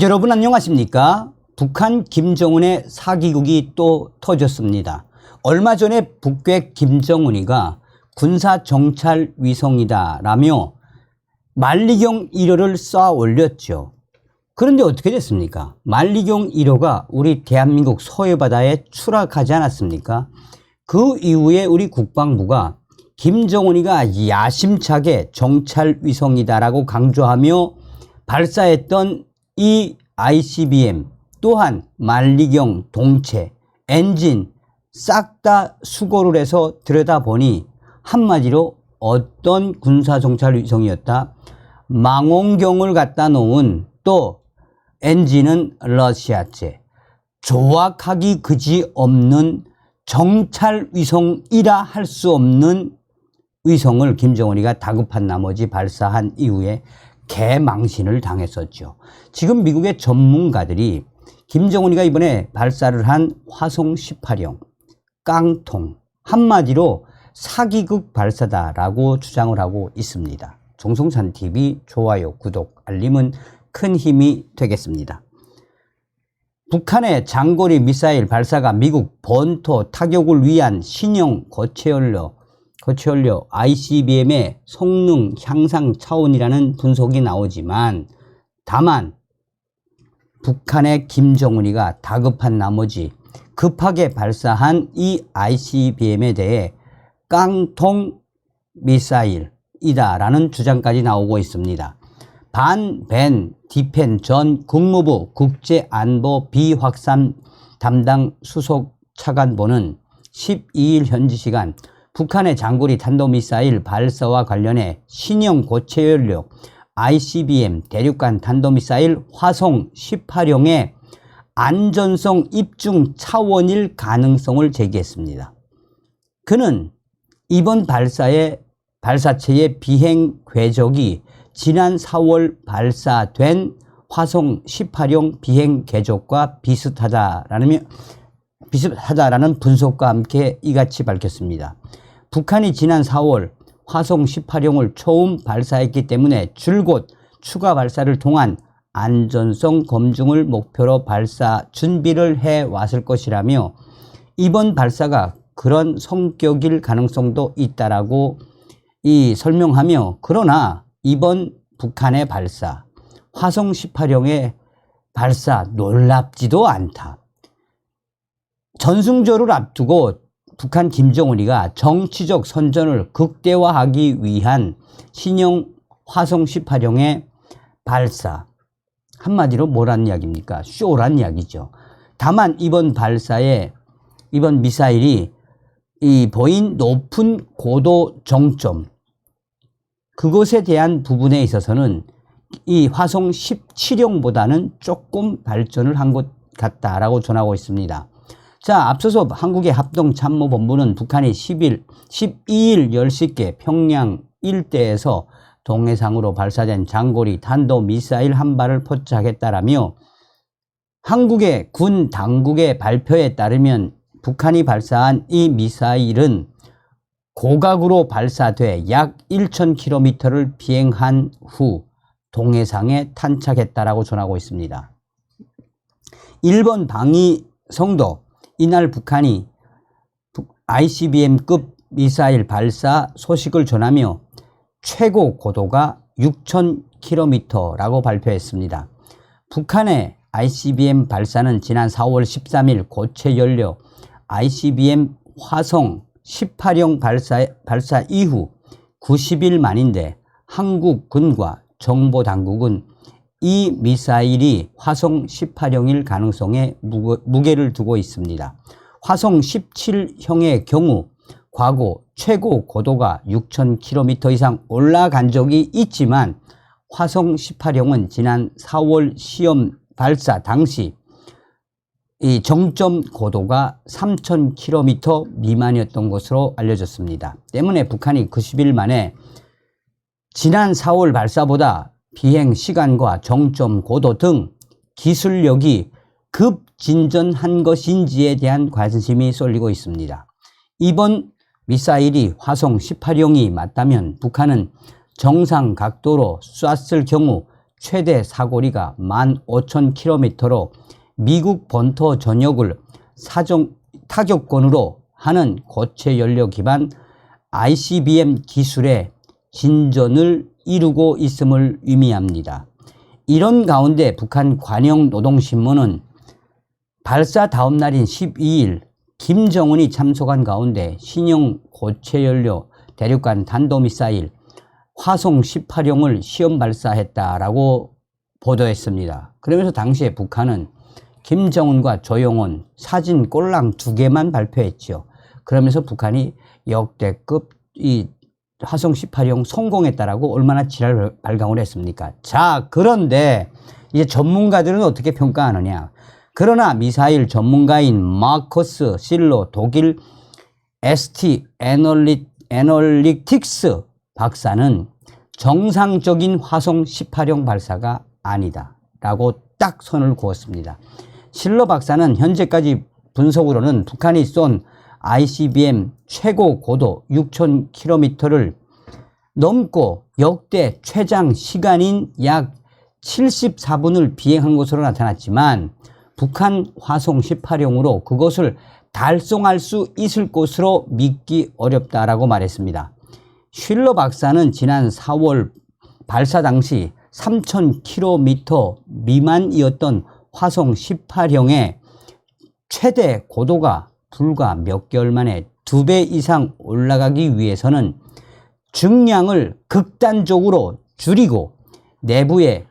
여러분 안녕하십니까? 북한 김정은의 사기극이 또 터졌습니다. 얼마 전에 북괴 김정은이가 군사정찰 위성이다 라며 만리경 1호를 쌓아 올렸죠. 그런데 어떻게 됐습니까? 만리경 1호가 우리 대한민국 서해바다에 추락하지 않았습니까? 그 이후에 우리 국방부가 김정은이가 야심차게 정찰 위성이다라고 강조하며 발사했던 이 ICBM 또한 만리경 동체, 엔진 싹 다 수거를 해서 들여다보니 한마디로 어떤 군사정찰 위성이었다. 망원경을 갖다 놓은 또 엔진은 러시아제, 조악하기 그지없는 정찰 위성이라 할 수 없는 위성을 김정은이가 다급한 나머지 발사한 이후에 개망신을 당했었죠. 지금 미국의 전문가들이 김정은이가 이번에 발사를 한 화성 18형 깡통 한마디로 사기극 발사다라고 주장을 하고 있습니다. 정성찬TV 좋아요, 구독, 알림은 큰 힘이 되겠습니다. 북한의 장거리 미사일 발사가 미국 본토 타격을 위한 신형 고체연료 ICBM의 성능 향상 차원이라는 분석이 나오지만 다만 북한의 김정은이가 다급한 나머지 급하게 발사한 이 ICBM에 대해 깡통 미사일이다라는 주장까지 나오고 있습니다. 반벤 디펜 전 국무부 국제안보 비확산 담당 수석 차관보는 12일 현지 시간 북한의 장거리 탄도미사일 발사와 관련해 신형 고체연료 ICBM 대륙간 탄도미사일 화성 18형의 안전성 입증 차원일 가능성을 제기했습니다. 그는 이번 발사체의 비행 궤적이 지난 4월 발사된 화성 18형 비행 궤적과 비슷하다라는 분석과 함께 이같이 밝혔습니다. 북한이 지난 4월 화성 18형을 처음 발사했기 때문에 줄곧 추가 발사를 통한 안전성 검증을 목표로 발사 준비를 해왔을 것이라며 이번 발사가 그런 성격일 가능성도 있다라고 설명하며 그러나 이번 북한의 발사 화성 18형의 발사 놀랍지도 않다. 전승절을 앞두고 북한 김정은이가 정치적 선전을 극대화하기 위한 신형 화성 18형의 발사 한마디로 뭐란 이야기입니까? 쇼란 이야기죠. 다만 이번 미사일이 보인 높은 고도 정점 그것에 대한 부분에 있어서는 이 화성 17형보다는 조금 발전을 한 것 같다라고 전하고 있습니다. 자, 앞서서 한국의 합동참모본부는 북한이 12일 10시께 평양 일대에서 동해상으로 발사된 장거리 탄도미사일 한 발을 포착했다라며 한국의 군 당국의 발표에 따르면 북한이 발사한 이 미사일은 고각으로 발사돼 약 1,000km를 비행한 후 동해상에 탄착했다라고 전하고 있습니다. 일본 방위성도 이날 북한이 ICBM급 미사일 발사 소식을 전하며 최고 고도가 6,000km라고 발표했습니다. 북한의 ICBM 발사는 지난 4월 13일 고체연료 ICBM 화성 18형 발사 이후 90일 만인데 한국 군과 정보당국은 이 미사일이 화성 18형일 가능성에 무게를 두고 있습니다. 화성 17형의 경우 과거 최고 고도가 6,000km 이상 올라간 적이 있지만 화성 18형은 지난 4월 시험 발사 당시 이 정점 고도가 3,000km 미만이었던 것으로 알려졌습니다. 때문에 북한이 90일 만에 지난 4월 발사보다 비행 시간과 정점 고도 등 기술력이 급진전한 것인지에 대한 관심이 쏠리고 있습니다. 이번 미사일이 화성 18형이 맞다면 북한은 정상 각도로 쐈을 경우 최대 사거리가 15,000km로 미국 본토 전역을 타격권으로 하는 고체 연료 기반 ICBM 기술의 진전을 이루고 있음을 의미합니다. 이런 가운데 북한 관영노동신문은 발사 다음 날인 12일 김정은이 참석한 가운데 신형 고체연료 대륙간 탄도미사일 화성 18형을 시험 발사했다라고 보도했습니다. 그러면서 당시에 북한은 김정은과 조용원 사진 꼴랑 2개만 발표했죠. 그러면서 북한이 역대급 이 화성 18형 성공했다라고 얼마나 지랄 발광을 했습니까? 자, 그런데 이제 전문가들은 어떻게 평가하느냐? 그러나 미사일 전문가인 마커스 실로 독일 ST 애널리틱스 박사는 정상적인 화성 18형 발사가 아니다 라고 딱 선을 그었습니다. 실러 박사는 현재까지 분석으로는 북한이 쏜 ICBM 최고 고도 6,000km를 넘고 역대 최장 시간인 약 74분을 비행한 것으로 나타났지만 북한 화성 18형으로 그것을 달성할 수 있을 것으로 믿기 어렵다라고 말했습니다. 쉴러 박사는 지난 4월 발사 당시 3,000km 미만이었던 화성 18형의 최대 고도가 불과 몇 개월 만에 2배 이상 올라가기 위해서는 중량을 극단적으로 줄이고 내부에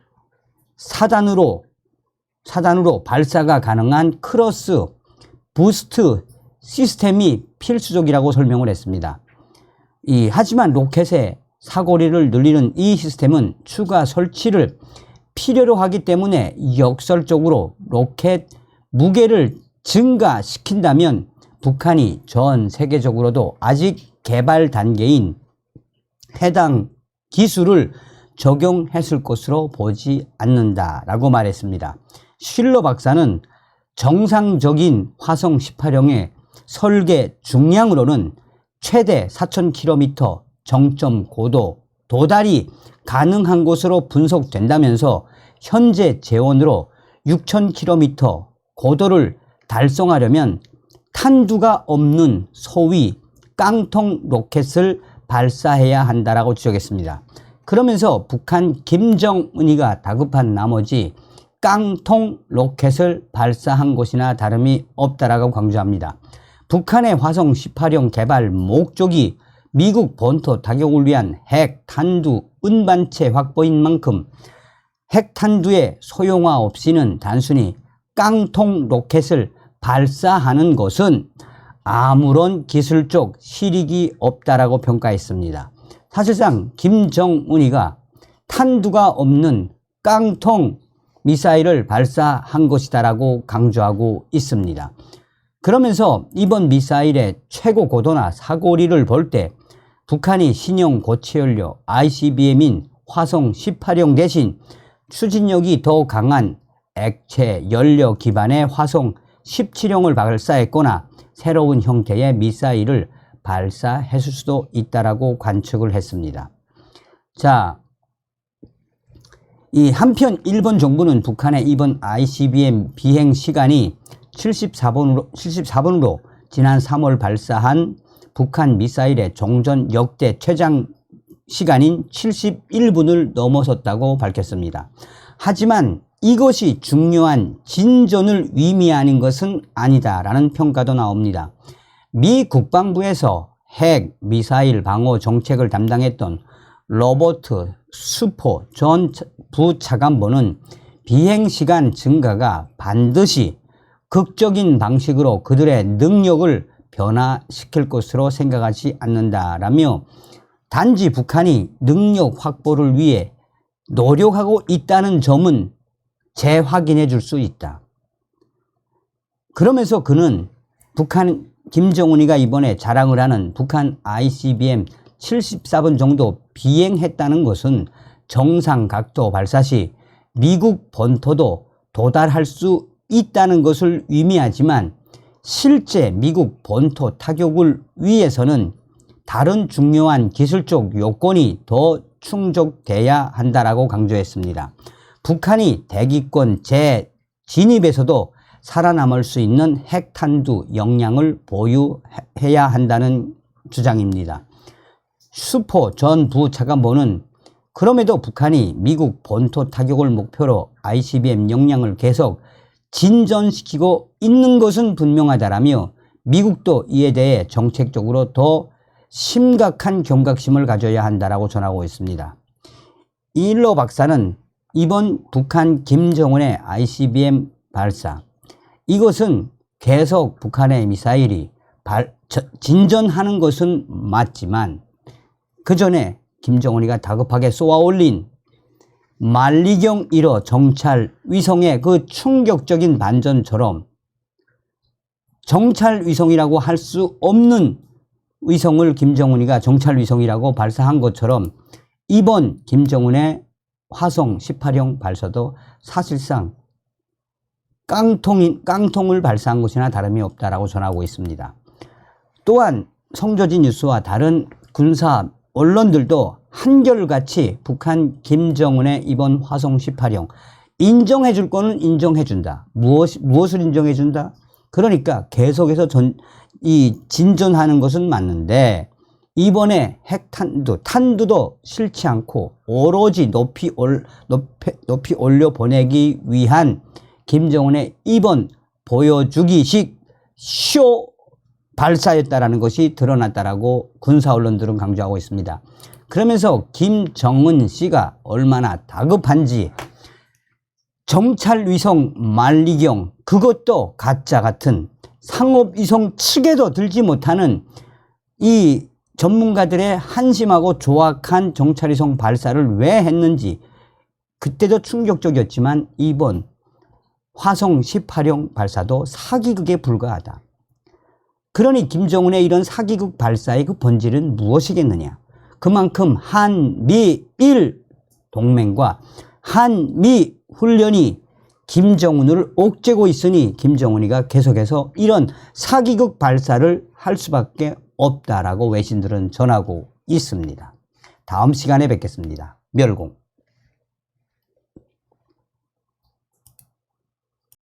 사단으로 발사가 가능한 크로스 부스트 시스템이 필수적이라고 설명을 했습니다. 하지만 로켓의 사거리를 늘리는 이 시스템은 추가 설치를 필요로 하기 때문에 역설적으로 로켓 무게를 증가시킨다면 북한이 전 세계적으로도 아직 개발 단계인 해당 기술을 적용했을 것으로 보지 않는다라고 말했습니다. 쉴러 박사는 정상적인 화성 18형의 설계 중량으로는 최대 4,000km 정점 고도 도달이 가능한 것으로 분석된다면서 현재 재원으로 6,000km 고도를 달성하려면 탄두가 없는 소위 깡통 로켓을 발사해야 한다라고 지적했습니다. 그러면서 북한 김정은이가 다급한 나머지 깡통 로켓을 발사한 것이나 다름이 없다라고 강조합니다. 북한의 화성 18형 개발 목적이 미국 본토 타격을 위한 핵 탄두 운반체 확보인 만큼 핵 탄두의 소형화 없이는 단순히 깡통 로켓을 발사하는 것은 아무런 기술적 실익이 없다라고 평가했습니다. 사실상 김정은이가 탄두가 없는 깡통 미사일을 발사한 것이다라고 강조하고 있습니다. 그러면서 이번 미사일의 최고 고도나 사거리를 볼 때 북한이 신형 고체연료 ICBM인 화성 18형 대신 추진력이 더 강한 액체 연료 기반의 화성 17형을 발사했거나 새로운 형태의 미사일을 발사했을 수도 있다라고 관측을 했습니다. 자, 한편 일본 정부는 북한의 이번 ICBM 비행 시간이 74분으로 지난 3월 발사한 북한 미사일의 종전 역대 최장 시간인 71분을 넘어섰다고 밝혔습니다. 하지만 이것이 중요한 진전을 의미하는 것은 아니다라는 평가도 나옵니다. 미 국방부에서 핵 미사일 방어 정책을 담당했던 로버트 수포 전 부차관보는 비행시간 증가가 반드시 극적인 방식으로 그들의 능력을 변화시킬 것으로 생각하지 않는다라며 단지 북한이 능력 확보를 위해 노력하고 있다는 점은 재확인해 줄 수 있다. 그러면서 그는 북한 김정은이가 이번에 자랑을 하는 북한 ICBM 74분 정도 비행했다는 것은 정상 각도 발사 시 미국 본토도 도달할 수 있다는 것을 의미하지만 실제 미국 본토 타격을 위해서는 다른 중요한 기술적 요건이 더 충족돼야 한다라고 강조했습니다. 북한이 대기권 재진입에서도 살아남을 수 있는 핵탄두 역량을 보유해야 한다는 주장입니다. 슈퍼 전 부차관보는 그럼에도 북한이 미국 본토 타격을 목표로 ICBM 역량을 계속 진전시키고 있는 것은 분명하다라며 미국도 이에 대해 정책적으로 더 심각한 경각심을 가져야 한다라고 전하고 있습니다. 이일로 박사는 이번 북한 김정은의 ICBM 발사, 이것은 계속 북한의 미사일이 진전하는 것은 맞지만 그 전에 김정은이가 다급하게 쏘아올린 만리경 1호 정찰 위성의 그 충격적인 반전처럼 정찰 위성이라고 할 수 없는 위성을 김정은이가 정찰 위성이라고 발사한 것처럼 이번 김정은의 화성 18형 발사도 사실상 깡통을 발사한 것이나 다름이 없다라고 전하고 있습니다. 또한 성조지 뉴스와 다른 군사 언론들도 한결같이 북한 김정은의 이번 화성 18형 인정해 줄 거는 인정해 준다. 무엇을 인정해 준다? 그러니까 계속해서 진전하는 것은 맞는데 이번에 탄두도 싫지 않고 오로지 높이 올려 보내기 위한 김정은의 이번 보여주기식 쇼 발사였다라는 것이 드러났다라고 군사 언론들은 강조하고 있습니다. 그러면서 김정은 씨가 얼마나 다급한지 정찰 위성 만리경, 그것도 가짜 같은 상업위성 측에도 들지 못하는 이 전문가들의 한심하고 조악한 정찰위성 발사를 왜 했는지 그때도 충격적이었지만 이번 화성 18형 발사도 사기극에 불과하다. 그러니 김정은의 이런 사기극 발사의 그 본질은 무엇이겠느냐? 그만큼 한미일 동맹과 한미 훈련이 김정은을 옥죄고 있으니 김정은이가 계속해서 이런 사기극 발사를 할 수밖에 없다라고 외신들은 전하고 있습니다. 다음 시간에 뵙겠습니다. 멸공.